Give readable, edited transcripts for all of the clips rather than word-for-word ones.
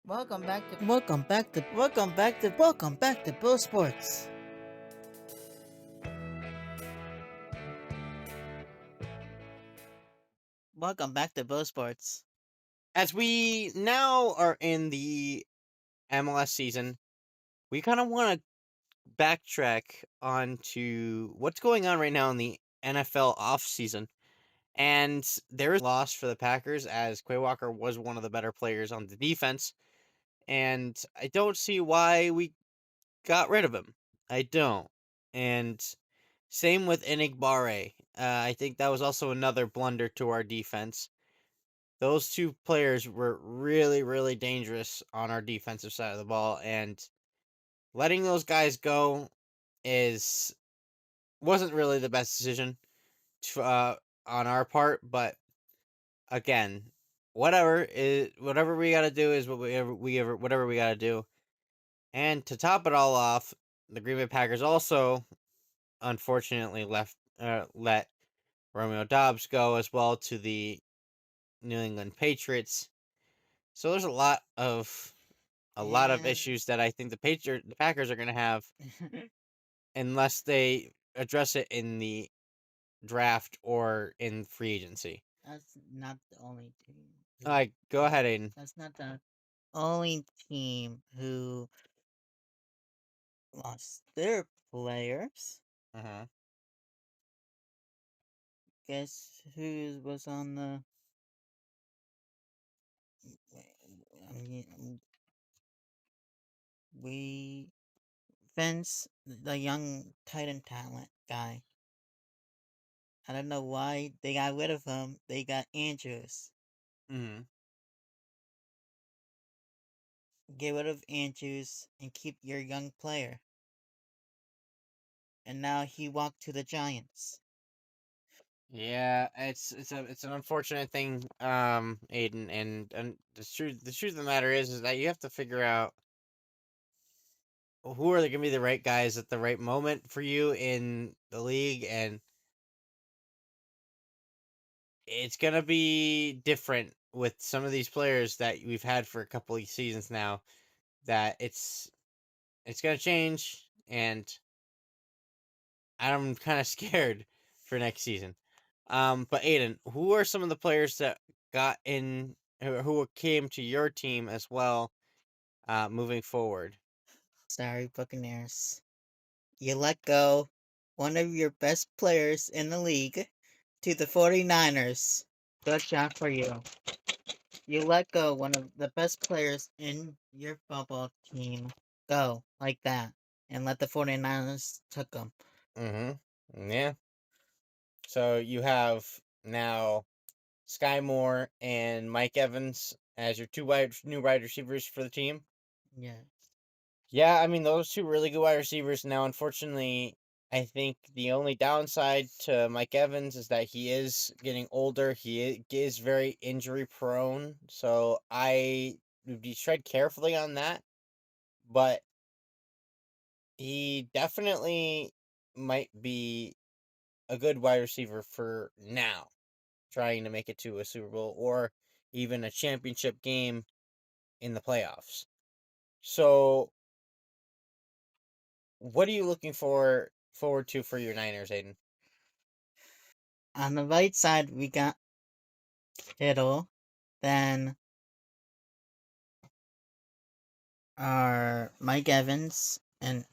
Welcome back to Bill Sports. Welcome back to Bill Sports. As we now are in the MLS season, we kind of want to backtrack onto what's going on right now in the NFL offseason. And there is loss for the Packers as Quay Walker was one of the better players on the defense. And I don't see why we got rid of him. I don't. And same with Enigbare. I think that was also another blunder to our defense. Those two players were really, really dangerous on our defensive side of the ball, and letting those guys go is wasn't really the best decision on our part. But again, whatever we got to do is whatever we got to do. And to top it all off, the Green Bay Packers also unfortunately let Romeo Dobbs go as well to the New England Patriots. So there's a lot of issues that I think the Packers are going to have unless they address it in the draft or in free agency. That's not the only team. Go ahead, Aiden. That's not the only team who lost their players. Uh-huh. Guess who was on the? We Vince, the young Titan talent guy. I don't know why they got rid of him. They got Andrews. Mm-hmm. Get rid of Andrews and keep your young player. And now he walked to the Giants. Yeah, it's an unfortunate thing, Aiden, and the truth of the matter is that you have to figure out who are going to be the right guys at the right moment for you in the league, and it's going to be different with some of these players that we've had for a couple of seasons now. That it's going to change, and I'm kind of scared for next season. But Aiden, who are some of the players that got in, who came to your team as well, moving forward? Sorry, Buccaneers. You let go one of your best players in the league to the 49ers. Good job for you. You let go one of the best players in your football team go like that and let the 49ers took them. Mm-hmm. Yeah. So you have now Sky Moore and Mike Evans as your new wide receivers for the team. Yeah. Yeah, I mean those two really good wide receivers. Now, unfortunately, I think the only downside to Mike Evans is that he is getting older. He is very injury prone, so I would be tread carefully on that. But he definitely might be a good wide receiver for now, trying to make it to a Super Bowl or even a championship game in the playoffs. So, what are you looking forward to for your Niners, Aiden? On the right side, we got Kittle. Then our Mike Evans and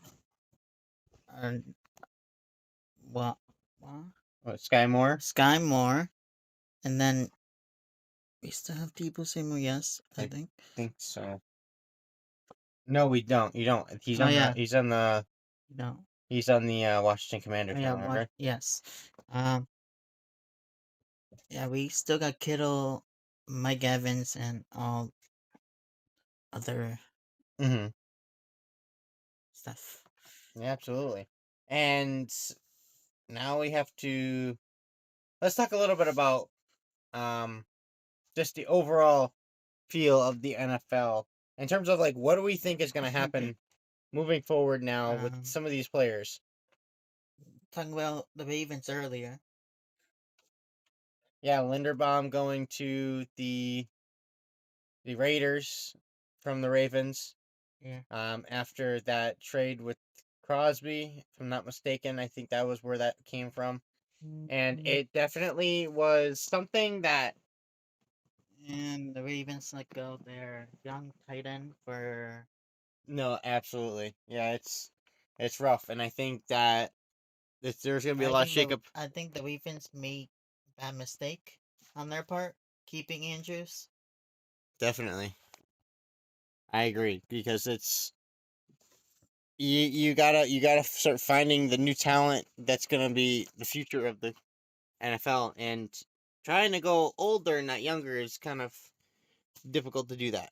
our what? What, Sky Moore? Sky Moore. And then we still have Debo Samuel, yes, I think. Think so. No, we don't. You don't. He's Oh on yeah, no. the Washington Commanders Oh now, yeah, remember? yes. Yeah, we still got Kittle, Mike Evans, and all other Mm-hmm. stuff. Yeah, absolutely. And now we have to let's talk a little bit about um just the overall feel of the NFL in terms of like what do we think is going to happen moving forward now with some of these players. Talking about the Ravens earlier. Yeah, Linderbaum going to the Raiders. from the Ravens. Yeah. After that trade with Crosby, if I'm not mistaken, I think that was where that came from. And it definitely was something that And the Ravens let go their young tight end for. no, absolutely, yeah, it's rough, and I think that there's gonna be a lot of shakeup. I think the Ravens made a bad mistake on their part keeping Andrews. Definitely, I agree because it's you gotta start finding the new talent that's gonna be the future of the NFL, and trying to go older, not younger, is kind of difficult to do that.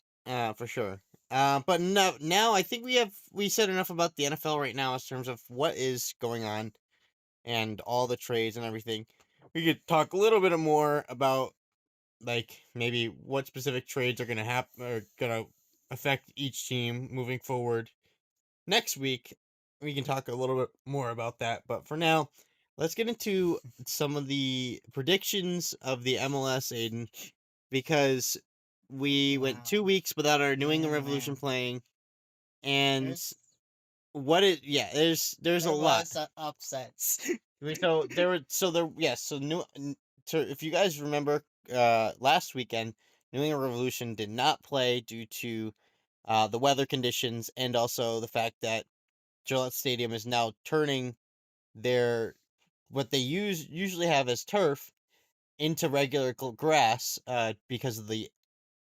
For sure. But no, now I think we said enough about the NFL right now in terms of what is going on and all the trades and everything. We could talk a little bit more about like maybe what specific trades are gonna happen or gonna affect each team moving forward. Next week we can talk a little bit more about that. But for now, let's get into some of the predictions of the MLS, Aiden, because we went 2 weeks without our New England Revolution Man. playing, and There's what it yeah, there's a there lot. was upsets. So there were so so if you guys remember last weekend, New England Revolution did not play due to the weather conditions and also the fact that Gillette Stadium is now turning their what they usually have as turf into regular grass because of the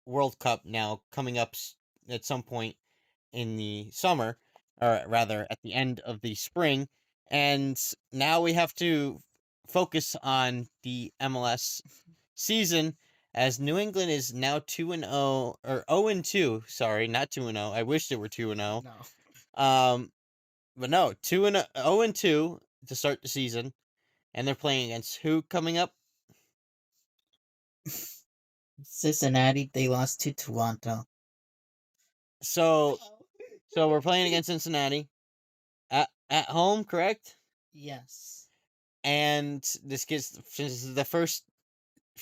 World Cup now coming up at some point in the summer, or rather at the end of the spring. And now we have to focus on the MLS season as New England is now 2-0 or 0-2, sorry, not 2-0. I wish they were 2-0. No. But no, 0-2 to start the season, and they're playing against who coming up? Cincinnati, they lost to Toronto. So we're playing against Cincinnati at home, correct? Yes. And since this is the first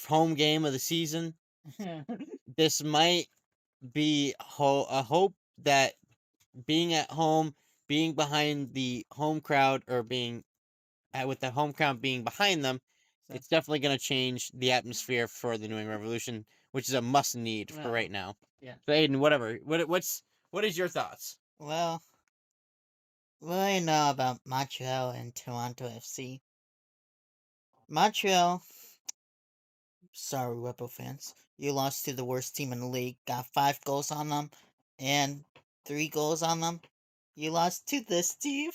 home game of the season, this might be a hope that being at home, being behind the home crowd, or being with the home crowd being behind them, it's definitely going to change the atmosphere for the New England Revolution, which is a must need for right now. Yeah. So Aiden, whatever. What is your thoughts? Well, what I know about Montreal and Toronto FC. Montreal, sorry, Rebel fans, you lost to the worst team in the league. Got 5 goals on them, and 3 goals on them. You lost to this team.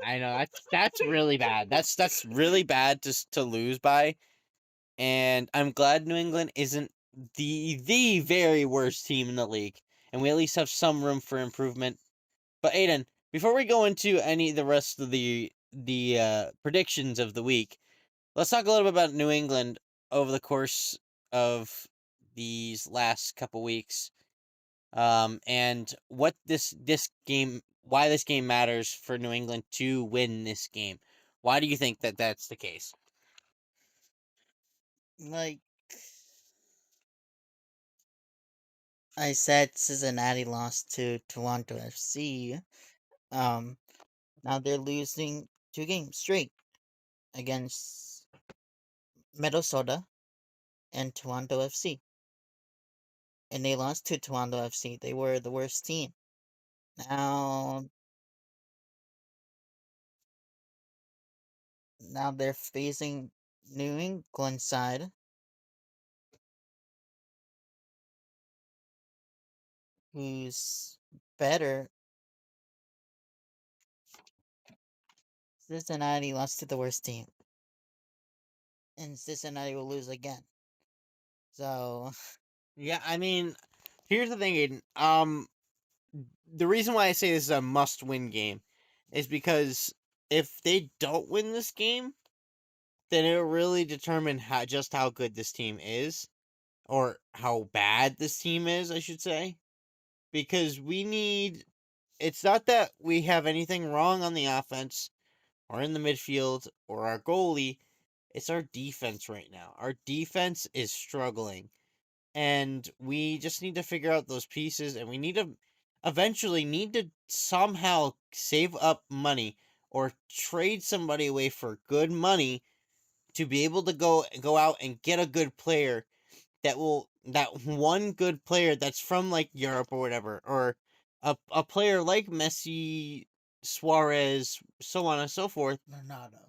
I know that's really bad. That's really bad to lose by, and I'm glad New England isn't the very worst team in the league, and we at least have some room for improvement. But Aiden, before we go into any of the rest of the predictions of the week, let's talk a little bit about New England over the course of these last couple weeks, and what this game, why this game matters for New England to win this game. Why do you think that that's the case? Like I said, Cincinnati lost to Toronto FC. Um, Now they're losing 2 games straight against Minnesota and Toronto FC. And they lost to Toronto FC. They were the worst team. Now now they're facing New England side, who's better. Cincinnati lost to the worst team. And Cincinnati will lose again. So Yeah, I mean, here's the thing, Aiden. The reason why I say this is a must-win game is because if they don't win this game, then it'll really determine how good this team is, or how bad this team is, I should say. Because we need. It's not that we have anything wrong on the offense or in the midfield or our goalie. It's our defense right now. Our defense is struggling. and we just need to figure out those pieces, and we need to eventually need to somehow save up money or trade somebody away for good money to be able to go out and get a good player that one good player that's from like Europe or whatever, or a player like Messi, Suarez, so on and so forth. Ronaldo.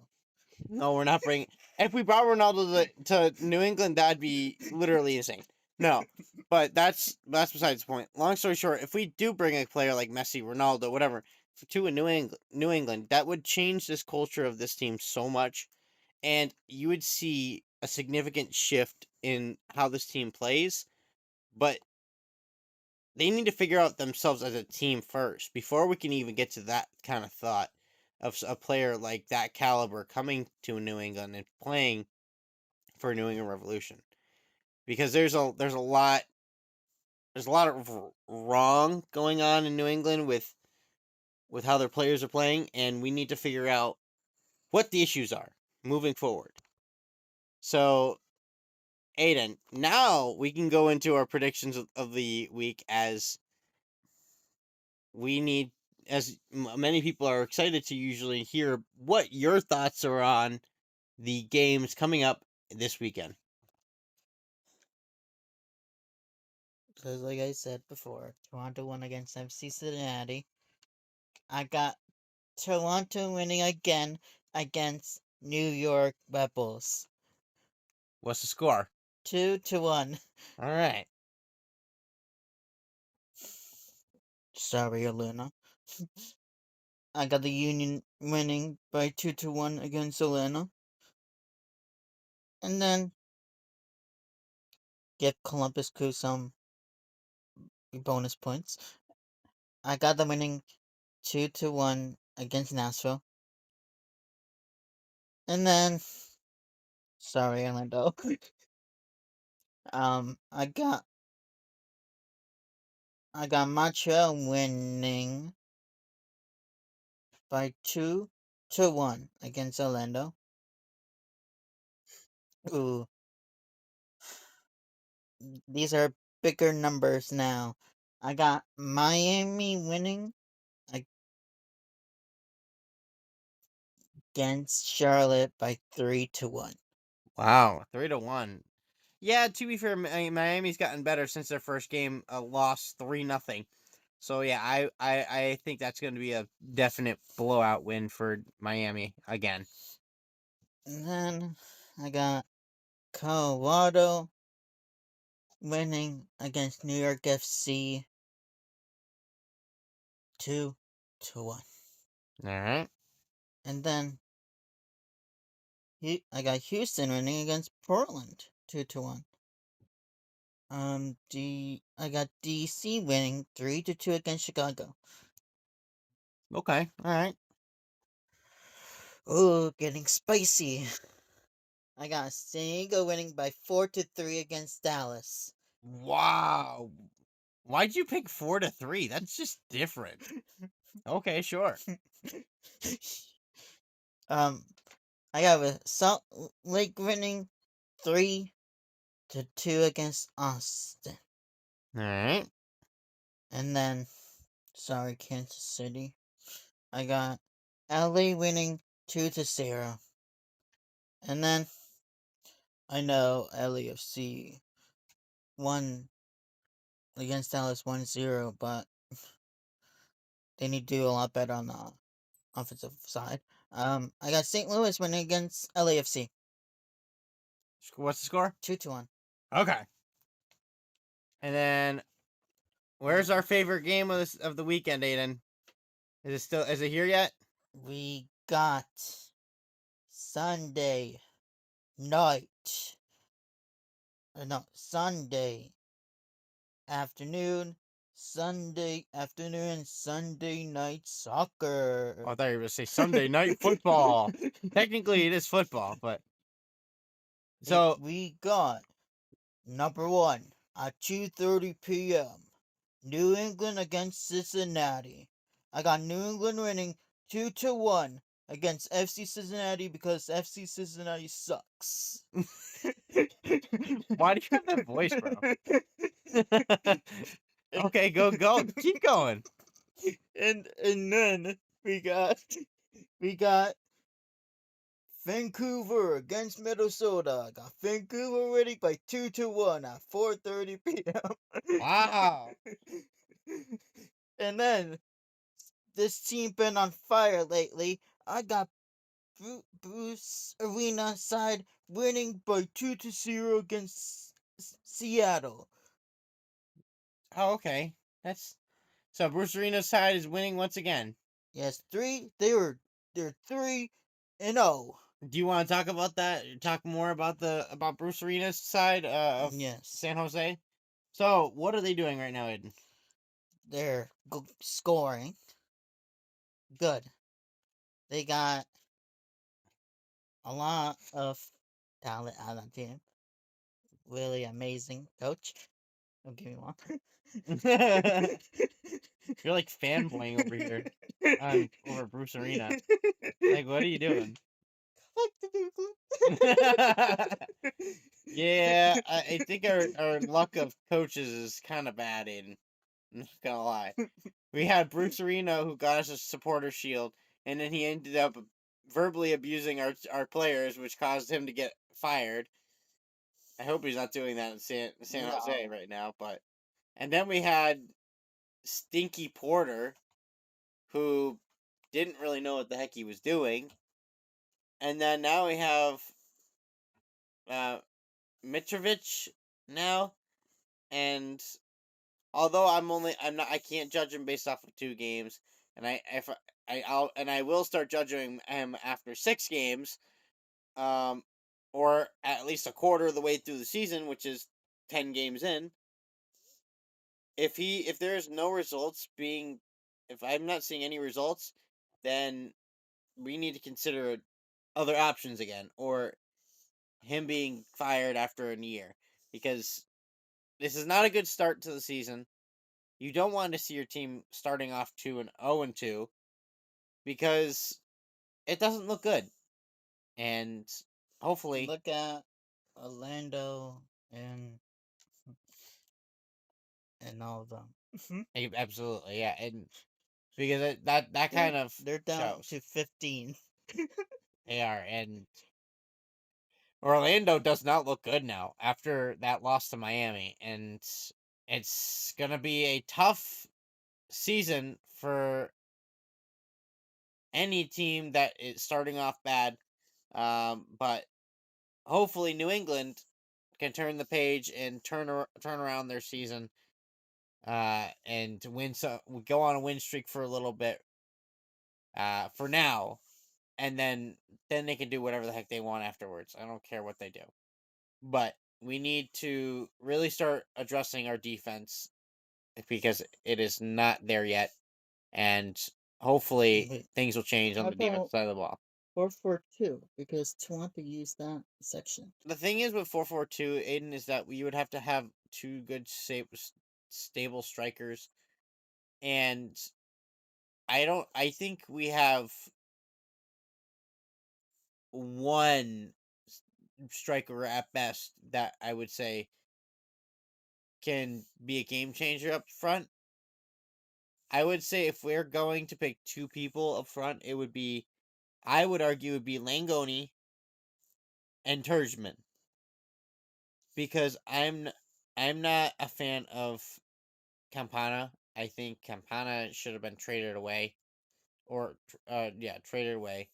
No, we're not bringing. If we brought Ronaldo to New England, that'd be literally insane. No, but that's besides the point. Long story short, if we do bring a player like Messi, Ronaldo, whatever, to a New England, that would change this culture of this team so much, and you would see a significant shift in how this team plays. But they need to figure out themselves as a team first before we can even get to that kind of thought of a player like that caliber coming to New England and playing for New England Revolution, because there's a lot of wrong going on in New England with how their players are playing, and we need to figure out what the issues are moving forward. So, Aiden, now we can go into our predictions of the week, as we need, as many people are excited to usually hear what your thoughts are on the games coming up this weekend. Because, like I said before, Toronto won against FC Cincinnati. I got Toronto winning again against New York Red Bulls. What's the score? 2-1. All right. Sorry, Elena. I got the Union winning by 2-1 against Atlanta. And then give Columbus Crew some bonus points. I got them winning 2-1 against Nashville. And then sorry, Orlando. I got Montreal winning by 2-1 against Orlando. Ooh, these are bigger numbers now. I got Miami winning against Charlotte by 3-1. Wow, 3-1. Yeah, to be fair, Miami's gotten better since their first game, lost 3-0. So yeah, I think that's going to be a definite blowout win for Miami again. And then I got Colorado winning against New York FC 2-1. All right. And then I got Houston winning against Portland 2-1. I got DC winning 3-2 against Chicago. Okay. All right. Oh, getting spicy. I got San Diego winning by 4-3 against Dallas. Wow. Why'd you pick 4-3? That's just different. Okay, sure. I got Salt Lake winning 3-2 against Austin. All right. And then, sorry, Kansas City. I got LA winning 2-0. And then, I know LAFC won against Dallas 1-0, but they need to do a lot better on the offensive side. I got St. Louis winning against LAFC What's the score? 2-1. Okay. And then, where's our favorite game of the weekend, Aiden? Is it here yet? We got Sunday night. No, Sunday afternoon. Sunday afternoon, Sunday night soccer. Oh, I thought you were going to say Sunday night football. Technically, it is football, but so we got number one at 2:30 p.m. New England against Cincinnati. I got New England winning 2-1 against FC Cincinnati because FC Cincinnati sucks. Why do you have that voice, bro? Okay, go. Keep going. And then we got Vancouver against Minnesota. Got Vancouver winning by 2-1 at 4:30 p.m. Wow. And then this team been on fire lately. I got Bruce Arena side winning by 2-0 against Seattle. Oh, okay. So Bruce Arena's side is winning once again. Yes, they're 3-0. Do you want to talk about that? Talk more about Bruce Arena's side of Yes, San Jose? So, what are they doing right now, Aiden? they're scoring good. They got a lot of talent on that team. Really amazing coach. Don't give me one. You're like fanboying over here over Bruce Arena. Like, what are you doing? Yeah, I think our luck of coaches is kind of bad, Aiden. I'm not gonna lie. We had Bruce Arena who got us a supporter shield, and then he ended up verbally abusing our players, which caused him to get fired. I hope he's not doing that in San Jose right now, but and then we had Stinky Porter, who didn't really know what the heck he was doing, and then now we have uh, Mitrovic now, and although I can't judge him based off of 2 games, and I will start judging him after 6 games, or at least a quarter of the way through the season, which is 10 games in. If there's no results being, if I'm not seeing any results, then we need to consider other options again, or him being fired after a year, because this is not a good start to the season. You don't want to see your team starting off 0-2 because it doesn't look good. And hopefully, Look at Orlando and all of them. absolutely, yeah, and because that kind of They're down shows to 15. they are, and Orlando does not look good now after that loss to Miami, and it's gonna be a tough season for any team that is starting off bad. But hopefully New England can turn the page and turn around their season, and go on a win streak for a little bit, for now, and then they can do whatever the heck they want afterwards. I don't care what they do, but we need to really start addressing our defense because it is not there yet, and hopefully Wait, things will change on how the defensive about side of the ball. 4-4-2? Because Toronto used that section. The thing is with 4-4-2, Aiden, is that you would have to have 2 good stable strikers, and I think we have one striker at best that I would say can be a game changer up front. I would say if we're going to pick 2 people up front, I would argue it would be Langoni and Turgeman, because I'm not a fan of Campana. I think Campana should have been traded away, or traded away,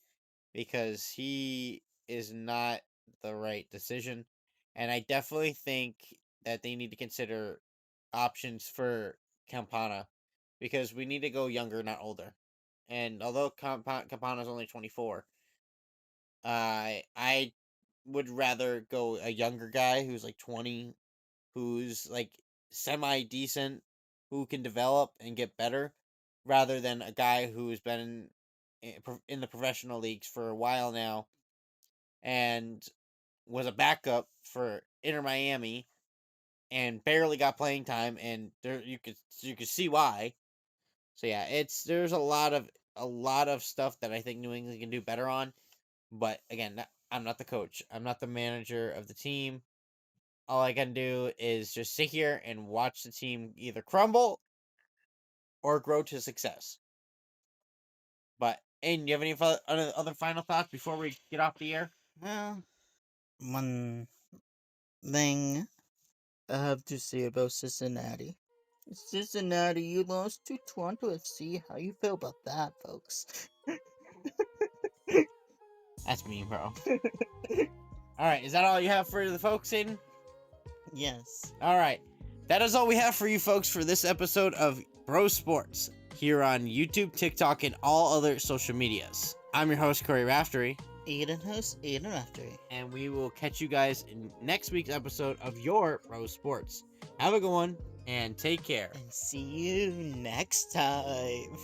because he is not the right decision, and I definitely think that they need to consider options for Campana, because we need to go younger, not older. And although Campana is only 24, I would rather go a younger guy who's like 20, who's like semi decent, who can develop and get better, rather than a guy who's been in the professional leagues for a while now and was a backup for Inter Miami and barely got playing time, and there you could see why. So yeah, there's a lot of stuff that I think New England can do better on. But again, I'm not the coach. I'm not the manager of the team. All I can do is just sit here and watch the team either crumble or grow to success. But Aiden, do you have any other final thoughts before we get off the air? Well, one thing I have to say about Cincinnati. Cincinnati, you lost to Toronto FC. How you feel about that, folks? That's me, bro. All right, is that all you have for the folks, Aiden? Yes. All right, that is all we have for you folks for this episode of Bro Sports here on YouTube, TikTok, and all other social medias. I'm your host, Corey Raftery. Aiden host, Aiden Raftery. And we will catch you guys in next week's episode of your Bro Sports. Have a good one, and take care. And see you next time.